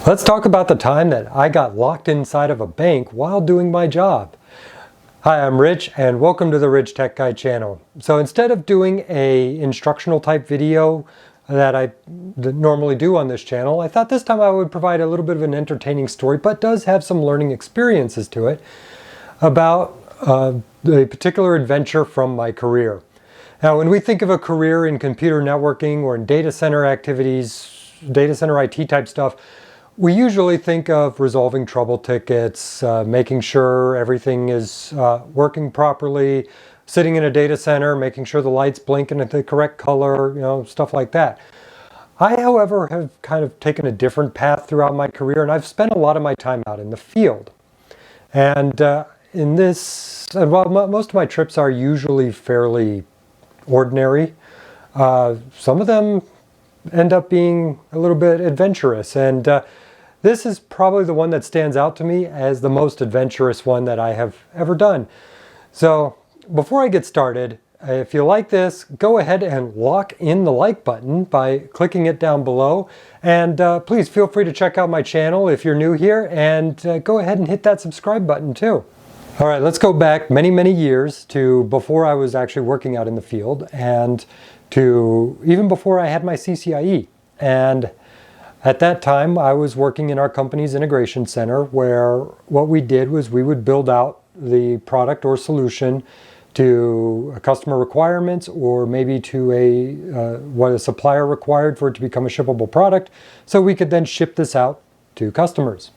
Let's talk about the time that I got locked inside of a bank while doing my job. Hi, I'm Rich and welcome to the Rich Tech Guy channel. So instead of doing a instructional type video that I normally do on this channel, I thought this time I would provide a little bit of an entertaining story, but does have some learning experiences to it about the particular adventure from my career. Now, when we think of a career in computer networking or in data center activities, data center IT type stuff, we usually think of resolving trouble tickets, making sure everything is working properly, sitting in a data center, making sure the lights blink in the correct color, stuff like that. I, however, have kind of taken a different path throughout my career, and I've spent a lot of my time out in the field. And while most of my trips are usually fairly ordinary, some of them end up being a little bit adventurous, and this is probably the one that stands out to me as the most adventurous one that I have ever done. So before I get started, if you like this, go ahead and lock in the like button by clicking it down below, and please feel free to check out my channel if you're new here, and go ahead and hit that subscribe button too. All right, let's go back many years to before I was actually working out in the field, and to even before I had my CCIE. And at that time, I was working in our company's integration center, where what we did was we would build out the product or solution to customer requirements, or maybe to what a supplier required for it to become a shippable product, so we could then ship this out to customers.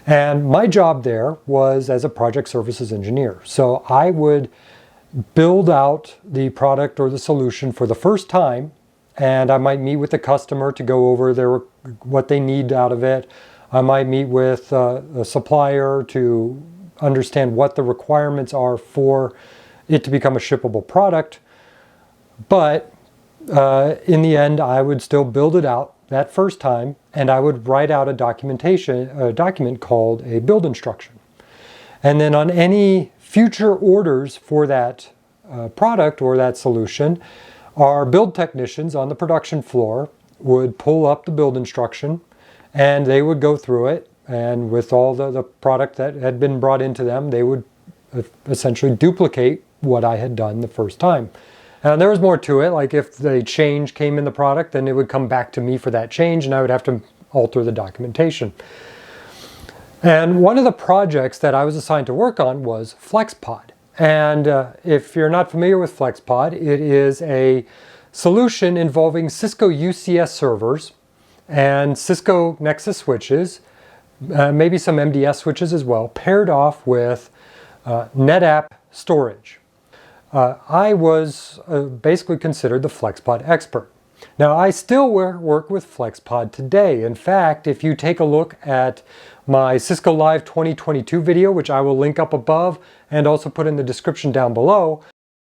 And my job there was as a project services engineer. So I would build out the product or the solution for the first time, and I might meet with the customer to go over what they need out of it. I might meet with a supplier to understand what the requirements are for it to become a shippable product. But in the end, I would still build it out that first time, and I would write out a document called a build instruction. And then on any future orders for that product or that solution, our build technicians on the production floor would pull up the build instruction, and they would go through it, and with all the product that had been brought into them, they would essentially duplicate what I had done the first time. And there was more to it, like if the change came in the product, then it would come back to me for that change, and I would have to alter the documentation. And one of the projects that I was assigned to work on was FlexPod. And if you're not familiar with FlexPod, it is a solution involving Cisco UCS servers and Cisco Nexus switches, maybe some MDS switches as well, paired off with NetApp storage. I was basically considered the FlexPod expert. Now, I still work with FlexPod today. In fact, if you take a look at my Cisco Live 2022 video, which I will link up above and also put in the description down below,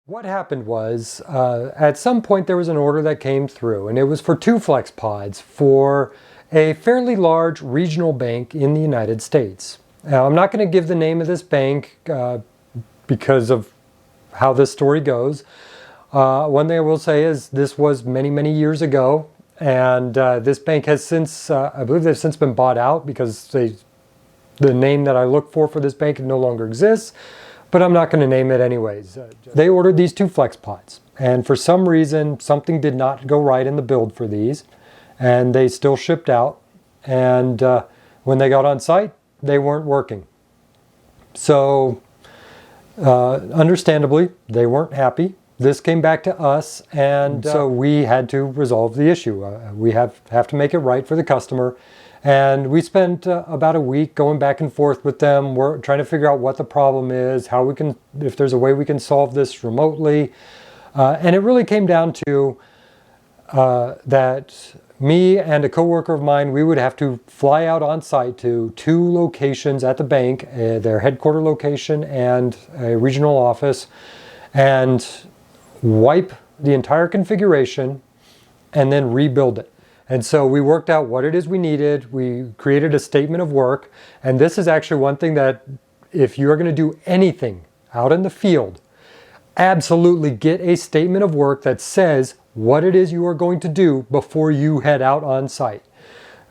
what happened was at some point there was an order that came through, and it was for 2 FlexPods for a fairly large regional bank in the United States. Now, I'm not going to give the name of this bank because of how this story goes. One thing I will say is this was many years ago, and this bank has since, I believe they've since been bought out, because the name that I look for this bank no longer exists, but I'm not going to name it anyways. They ordered these 2 FlexPods, and for some reason something did not go right in the build for these, and they still shipped out, and when they got on site, they weren't working. So understandably, they weren't happy. This came back to us, and so we had to resolve the issue. We have to make it right for the customer, and we spent about a week going back and forth with them. We're trying to figure out what the problem is, how we can, if there's a way we can solve this remotely, and it really came down to that me and a coworker of mine, we would have to fly out on site to 2 locations at the bank, their headquarter location and a regional office, and wipe the entire configuration and then rebuild it. And so we worked out what it is we needed. We created a statement of work, and this is actually one thing that if you're going to do anything out in the field, absolutely get a statement of work that says what it is you are going to do before you head out on site.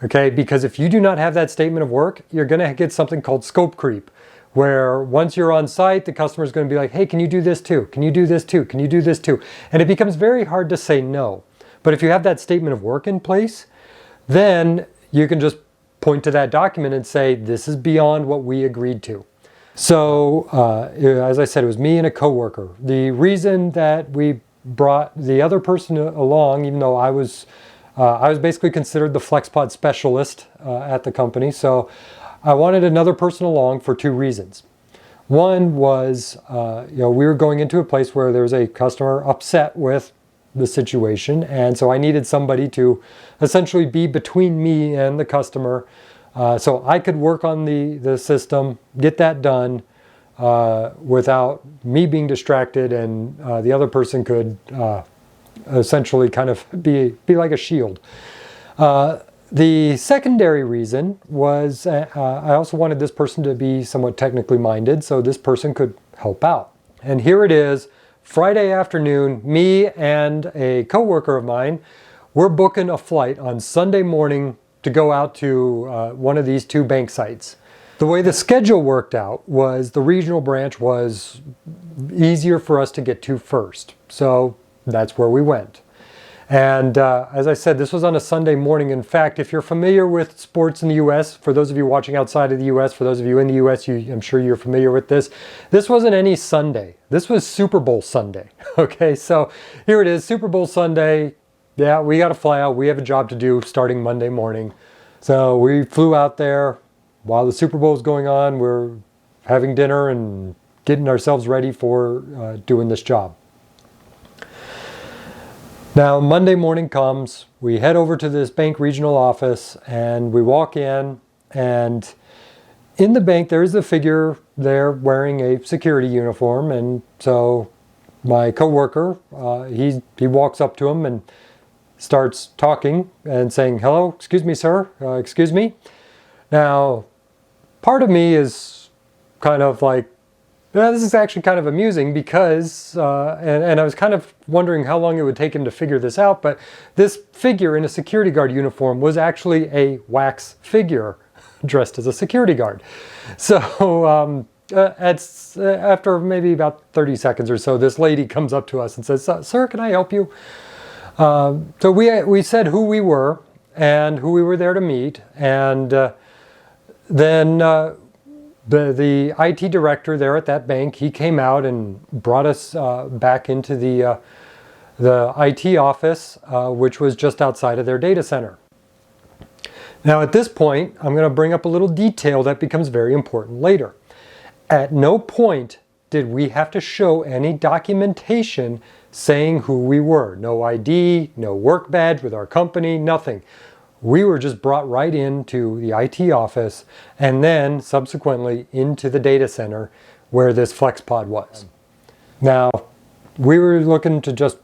Okay, because if you do not have that statement of work, you're going to get something called scope creep, where once you're on site, the customer is going to be like, hey, can you do this too? Can you do this too? Can you do this too? And it becomes very hard to say no. But if you have that statement of work in place, then you can just point to that document and say, this is beyond what we agreed to. So, as I said, it was me and a coworker. The reason that we brought the other person along, even though I was basically considered the FlexPod specialist at the company, so I wanted another person along for two reasons. One was, we were going into a place where there was a customer upset with the situation, and so I needed somebody to essentially be between me and the customer, so I could work on the system, get that done without me being distracted, and the other person could essentially kind of be like a shield. The secondary reason was I also wanted this person to be somewhat technically minded, so this person could help out. And here it is, Friday afternoon, me and a coworker of mine, we're booking a flight on Sunday morning to go out to one of these two bank sites. The way the schedule worked out was the regional branch was easier for us to get to first. So that's where we went. And as I said, this was on a Sunday morning. In fact, if you're familiar with sports in the US, for those of you watching outside of the US, for those of you in the US, I'm sure you're familiar with this. This wasn't any Sunday. This was Super Bowl Sunday. Okay, so here it is, Super Bowl Sunday. Yeah, we got to fly out. We have a job to do starting Monday morning. So we flew out there while the Super Bowl is going on. We're having dinner and getting ourselves ready for doing this job. Now, Monday morning comes, we head over to this bank regional office and we walk in, and in the bank there is a figure there wearing a security uniform, and so my coworker, he walks up to him and starts talking and saying, hello, excuse me, sir, excuse me. Now, part of me is kind of like, this is actually kind of amusing because, and I was kind of wondering how long it would take him to figure this out, but this figure in a security guard uniform was actually a wax figure dressed as a security guard. So after maybe about 30 seconds or so, this lady comes up to us and says, sir, can I help you? So we said who we were and who we were there to meet, and then the IT director there at that bank, he came out and brought us back into the IT office, which was just outside of their data center. Now at this point, I'm going to bring up a little detail that becomes very important later. At no point did we have to show any documentation saying who we were. No ID, no work badge with our company, nothing. We were just brought right into the IT office and then subsequently into the data center where this FlexPod was. Now, we were looking to just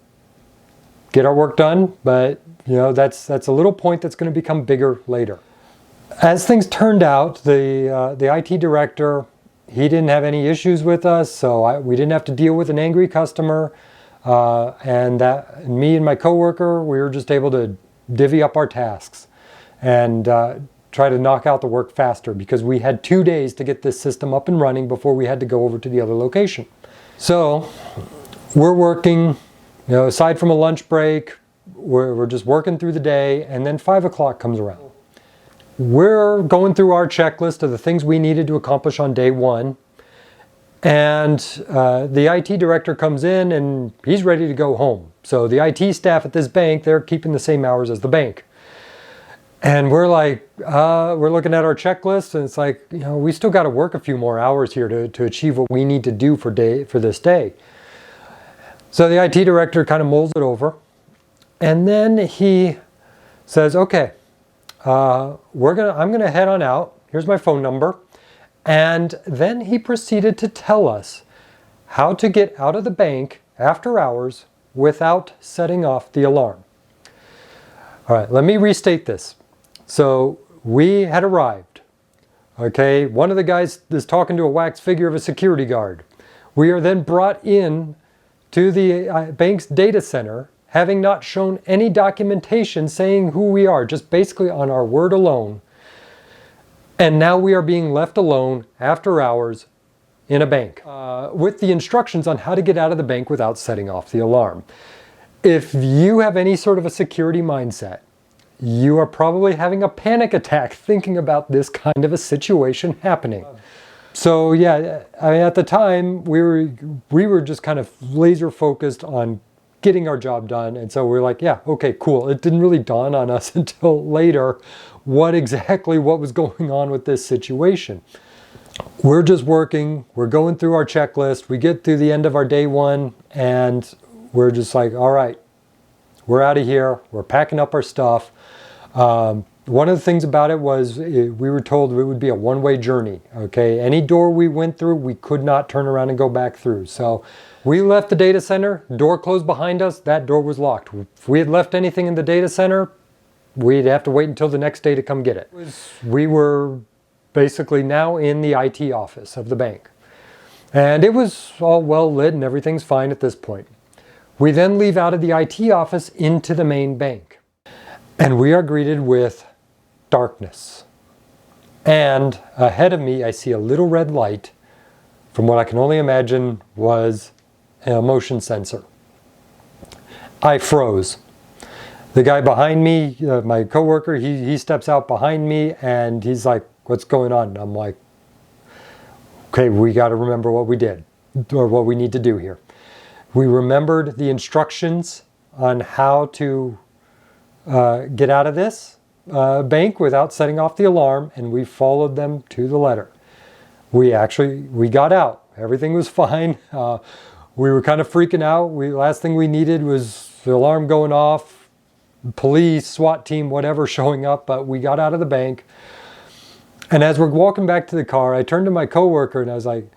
get our work done, but that's a little point that's going to become bigger later. As things turned out, the IT director, he didn't have any issues with us, so we didn't have to deal with an angry customer, and me and my coworker, we were just able to divvy up our tasks and try to knock out the work faster because we had 2 days to get this system up and running before we had to go over to the other location. So we're working, aside from a lunch break, we're just working through the day, and then 5 o'clock comes around. We're going through our checklist of the things we needed to accomplish on day one, and the IT director comes in and he's ready to go home. So the IT staff at this bank, they're keeping the same hours as the bank. And we're like, we're looking at our checklist, and it's like, we still got to work a few more hours here to achieve what we need to do for this day. So the IT director kind of mulls it over, and then he says, okay, I'm gonna head on out. Here's my phone number. And then he proceeded to tell us how to get out of the bank after hours without setting off the alarm. All right, let me restate this. So we had arrived. Okay, one of the guys is talking to a wax figure of a security guard. We are then brought in to the bank's data center, having not shown any documentation saying who we are, just basically on our word alone. And now we are being left alone after hours in a bank with the instructions on how to get out of the bank without setting off the alarm. If you have any sort of a security mindset, you are probably having a panic attack thinking about this kind of a situation happening. So yeah, I mean, at the time we were just kind of laser focused on getting our job done, and so we're like, yeah, okay, cool. It didn't really dawn on us until later what was going on with this situation. We're just working, we're going through our checklist, we get through the end of our day one, and we're just like, all right, we're out of here, we're packing up our stuff. One of the things about it was we were told it would be a one-way journey, okay? Any door we went through, we could not turn around and go back through. So we left the data center, door closed behind us, that door was locked. If we had left anything in the data center, we'd have to wait until the next day to come get it. We were basically now in the IT office of the bank. And it was all well lit and everything's fine at this point. We then leave out of the IT office into the main bank. And we are greeted with darkness. And ahead of me, I see a little red light from what I can only imagine was a motion sensor. I froze. The guy behind me, my coworker, he steps out behind me and he's like, what's going on? And I'm like, okay, we got to remember what we did or what we need to do here. We remembered the instructions on how to get out of this bank without setting off the alarm, and we followed them to the letter. We got out. Everything was fine. We were kind of freaking out. Last thing we needed was the alarm going off, police, SWAT team, whatever showing up, but we got out of the bank. And as we're walking back to the car, I turned to my coworker and I was like,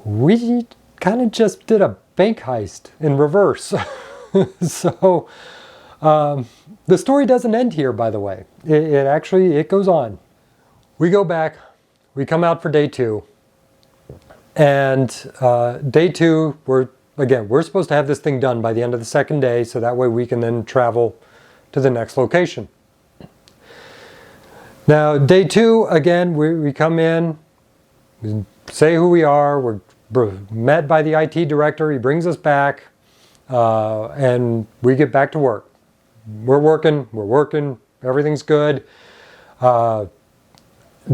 we kind of just did a bank heist in reverse. So the story doesn't end here, by the way. It actually goes on. We go back, we come out for day two, and day two, we're supposed to have this thing done by the end of the second day, so that way we can then travel to the next location. Now, day two, again, we come in, we say who we are, we're met by the IT director, he brings us back, and we get back to work. We're working, everything's good.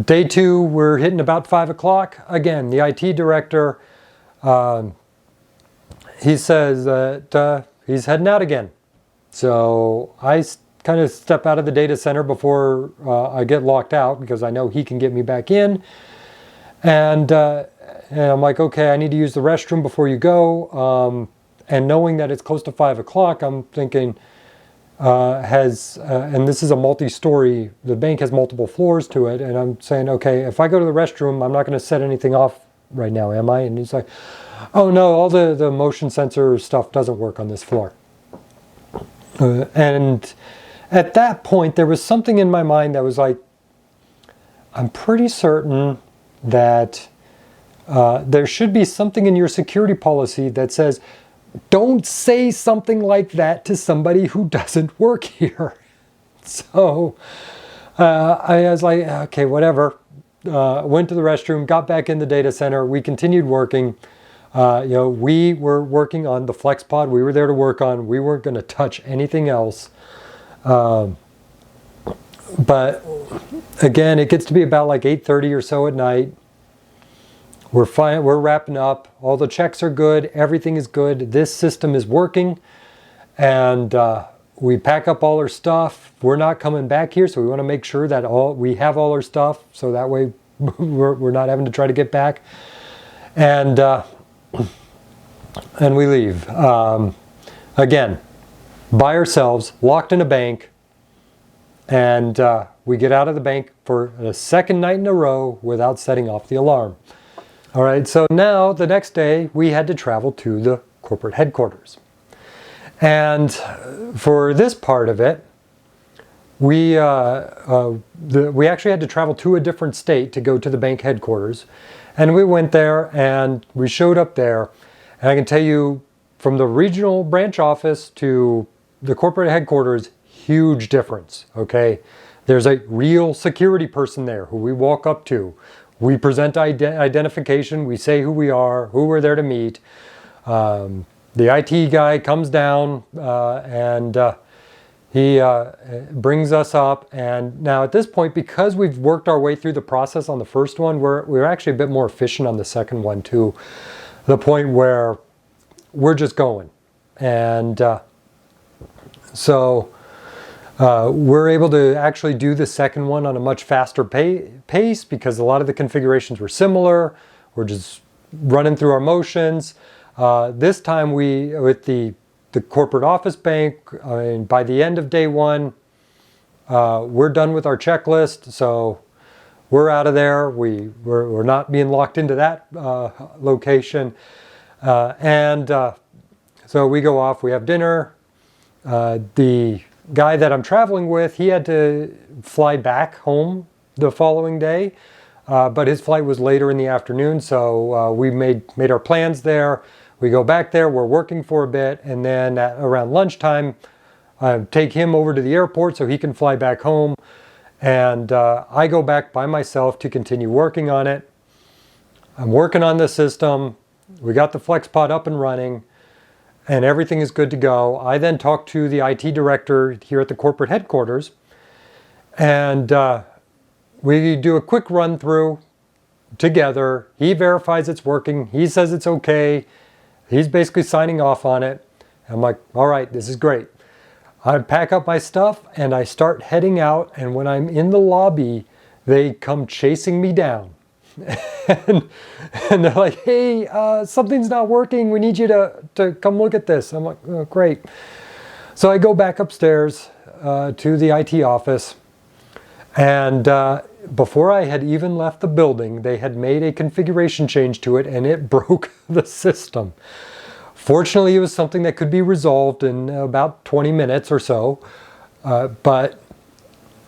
Day two, we're hitting about 5 o'clock. Again, the IT director, he says that he's heading out again. So I kind of step out of the data center before I get locked out because I know he can get me back in. And I'm like, okay, I need to use the restroom before you go. And knowing that it's close to 5 o'clock, I'm thinking, and this is a multi-story, the bank has multiple floors to it, and I'm saying, okay, if I go to the restroom, I'm not going to set anything off right now, am I? And he's like, oh no, all the motion sensor stuff doesn't work on this floor. And at that point, there was something in my mind that was like, I'm pretty certain that there should be something in your security policy that says, don't say something like that to somebody who doesn't work here. So I was like, okay, whatever. Went to the restroom, got back in the data center. We continued working. We were working on the FlexPod. We were there to work on. We weren't going to touch anything else. But again, it gets to be about like 8:30 or so at night. We're fine. We're wrapping up. All the checks are good. Everything is good. This system is working. And we pack up all our stuff. We're not coming back here, so we want to make sure that we have all our stuff, so that way we're not having to try to get back. And we leave. Again, by ourselves, locked in a bank. And we get out of the bank for a second night in a row without setting off the alarm. All right, so now the next day we had to travel to the corporate headquarters. And for this part of it, we actually had to travel to a different state to go to the bank headquarters. And we went there and we showed up there. And I can tell you, from the regional branch office to the corporate headquarters, huge difference, okay? There's a real security person there who we walk up to. We present identification, we say who we are, who we're there to meet. The IT guy comes down and he brings us up. And now at this point, because we've worked our way through the process on the first one, we're actually a bit more efficient on the second one too. The point where we're just going. And so we're able to actually do the second one on a much faster pace because a lot of the configurations were similar. We're just running through our motions. This time with the corporate office bank, by the end of day one, we're done with our checklist. So we're out of there. We're not being locked into that location. So we go off, we have dinner. The guy that I'm traveling with, he had to fly back home the following day, but his flight was later in the afternoon, so we made our plans there. We go back there, we're working for a bit, and then around lunchtime, take him over to the airport so he can fly back home, and I go back by myself to continue working on it. I'm working on the system. We got the FlexPod up and running, and everything is good to go. I then talk to the IT director here at the corporate headquarters, and we do a quick run through together. He verifies it's working. He says it's okay. He's basically signing off on it. I'm like, all right, this is great. I pack up my stuff and I start heading out, and when I'm in the lobby, they come chasing me down. and they're like, hey, something's not working. We need you to come look at this. I'm like, oh, great. So I go back upstairs to the IT office, and before I had even left the building, they had made a configuration change to it, and it broke the system. Fortunately, it was something that could be resolved in about 20 minutes or so, but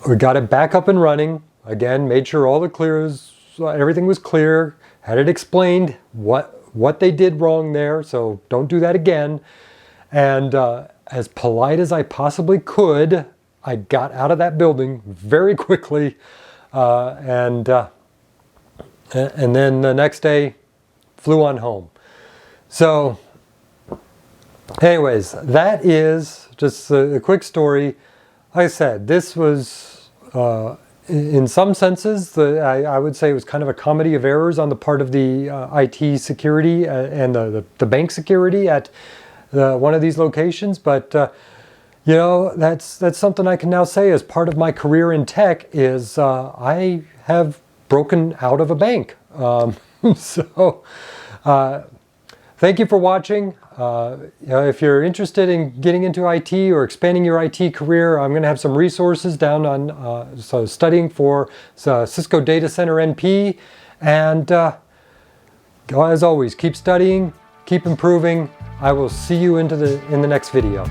we got it back up and running. Again, made sure all the everything was clear, had it explained what they did wrong there, so don't do that again. And as polite as I possibly could, I got out of that building very quickly, and then the next day flew on home. So anyways, that is just a quick story. Like I said, this was in some senses, I would say it was kind of a comedy of errors on the part of the IT security and the bank security at one of these locations. But you know, that's something I can now say as part of my career in tech is I have broken out of a bank. So thank you for watching. You know, if you're interested in getting into IT or expanding your IT career, I'm going to have some resources down on so studying for Cisco Data Center NP. And as always, keep studying, keep improving. I will see you in the next video.